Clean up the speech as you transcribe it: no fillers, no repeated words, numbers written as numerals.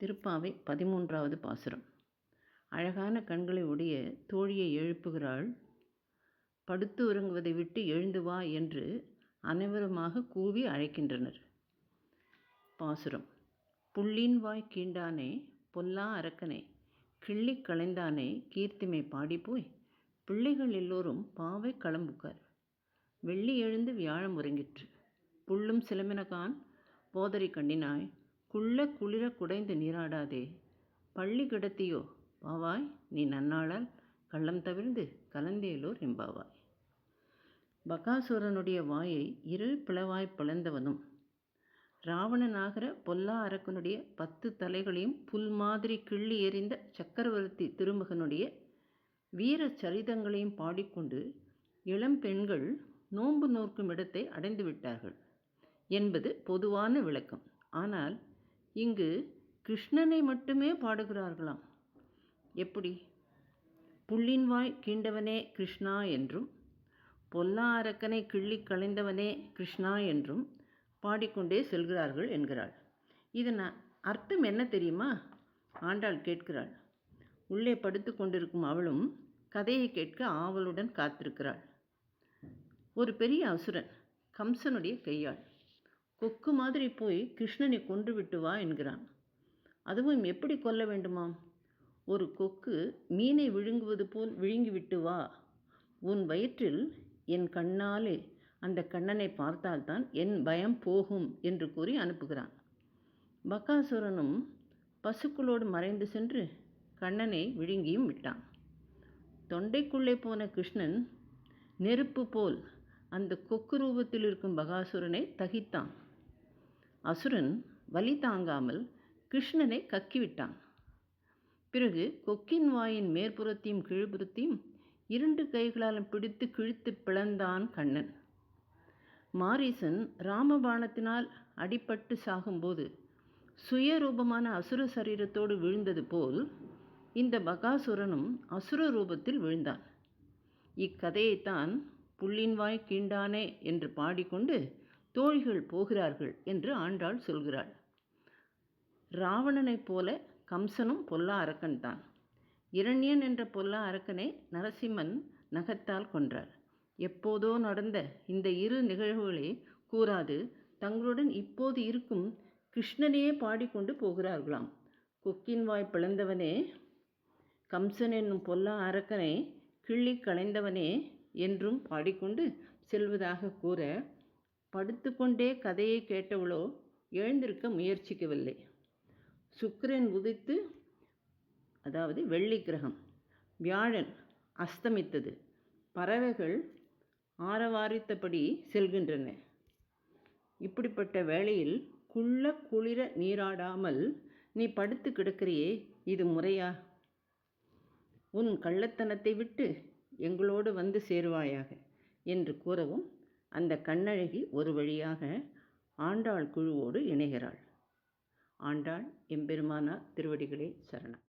திருப்பாவை 13வது பாசுரம். அழகான கண்களை உடைய தோழியை எழுப்புகிறாள். படுத்து உறங்குவதை விட்டு எழுந்து வா என்று அனைவருமாக கூவி அழைக்கின்றனர். பாசுரம். புள்ளின் வாய் கீண்டானே பொல்லா அரக்கனே கிள்ளி களைந்தானே கீர்த்திமை பாடிப்போய் பிள்ளைகள் எல்லோரும் பாவை களம்புக்கார். வெள்ளி எழுந்து வியாழம் உறங்கிற்று. புள்ளும் சிலம்பினகான் போதரி கண்ணினாய் குள்ள குளிர குடைந்து நீராடாதே பள்ளி கிடத்தியோ பாவாய் நீ நன்னாளால் கள்ளம் தவிர்ந்து கலந்தேலோர் எம்பாவாய். பகாசுரனுடைய வாயை இரு பிளவாய் பிளந்தவனும் ராவணனாகிற பொல்லா அரக்கனுடைய 10 தலைகளையும் புல் மாதிரி கிள்ளி எறிந்த சக்கரவர்த்தி திருமகனுடைய வீர சரிதங்களையும் பாடிக்கொண்டு இளம் பெண்கள் நோன்பு நோக்கும் இடத்தை அடைந்து விட்டார்கள் என்பது பொதுவான விளக்கம். ஆனால் இங்கு கிருஷ்ணனை மட்டுமே பாடுகிறார்களாம். எப்படி? புள்ளின் வாய் கீண்டவனே கிருஷ்ணா என்றும் பொல்லா அரக்கனை கிள்ளி களைந்தவனே கிருஷ்ணா என்றும் பாடிக்கொண்டே செல்கிறார்கள் என்கிறாள். இதன் அர்த்தம் என்ன தெரியுமா? ஆண்டாள் கேட்கிறாள். உள்ளே படுத்து கொண்டிருக்கும் அவளும் கதையை கேட்க ஆவலுடன் காத்திருக்கிறாள். ஒரு பெரிய அசுரன் கம்சனுடைய கையாள் கொக்கு மாதிரி போய் கிருஷ்ணனை கொன்று விட்டு வா என்கிறான். அதுவும் எப்படி கொல்ல வேண்டுமாம்? ஒரு கொக்கு மீனை விழுங்குவது போல் விழுங்கிவிட்டு வா, உன் வயிற்றில் என் கண்ணாலே அந்த கண்ணனை பார்த்தால்தான் என் பயம் போகும் என்று கூறி அனுப்புகிறான். பகாசுரனும் பசுக்களோடு மறைந்து சென்று கண்ணனை விழுங்கியும் விட்டான். தொண்டைக்குள்ளே போன கிருஷ்ணன் நெருப்பு போல் அந்த கொக்கு ரூபத்தில் இருக்கும் பகாசுரனை தகித்தான். அசுரன் வலி தாங்காமல் கிருஷ்ணனை கக்கிவிட்டான். பிறகு கொக்கின் வாயின் மேற்புறத்தையும் கீழ்ப்புறத்தையும் 2 கைகளாலும் பிடித்து கிழித்து பிளந்தான் கண்ணன். மாரீசன் ராமபாணத்தினால் அடிபட்டு சாகும்போது சுயரூபமான அசுர சரீரத்தோடு விழுந்தது போல் இந்த பகாசுரனும் அசுர ரூபத்தில் விழுந்தான். இக்கதையைத்தான் புள்ளின் வாய் கீண்டானே என்று பாடிக்கொண்டு தோழிகள் போகிறார்கள் என்று ஆண்டாள் சொல்கிறாள். ராவணனைப் போல கம்சனும் பொல்லா அரக்கன்தான். இரண்யன் என்ற பொல்லா அரக்கனை நரசிம்மன் நகத்தால் கொன்றார். எப்போதோ நடந்த இந்த 2 நிகழ்வுகளை கூறாது தங்களுடன் இப்போது இருக்கும் கிருஷ்ணனையே பாடிக்கொண்டு போகிறார்களாம். கொக்கின் வாய் பிளந்தவனே, கம்சன் என்னும் பொல்லா அரக்கனை கிள்ளி களைந்தவனே என்றும் பாடிக்கொண்டு செல்வதாக கூற, படுத்து கொண்டே கதையை கேட்டவளோ எழுந்திருக்க முயற்சிக்கவில்லை. சுக்கிரன் உதித்து, அதாவது வெள்ளி கிரகம், வியாழன் அஸ்தமித்தது. பறவைகள் ஆரவாரித்தபடி செல்கின்றன. இப்படிப்பட்ட வேளையில் குள்ள குளிர நீராடாமல் நீ படுத்து கிடக்கிறியே, இது முறையா? உன் கள்ளத்தனத்தை விட்டு எங்களோடு வந்து சேருவாயாக என்று கூறவும் அந்த கண்ணழகி ஒரு வழியாக ஆண்டாள் குழுவோடு இணைகிறாள். ஆண்டாள் எம்பெருமானார் திருவடிகளே சரணம்.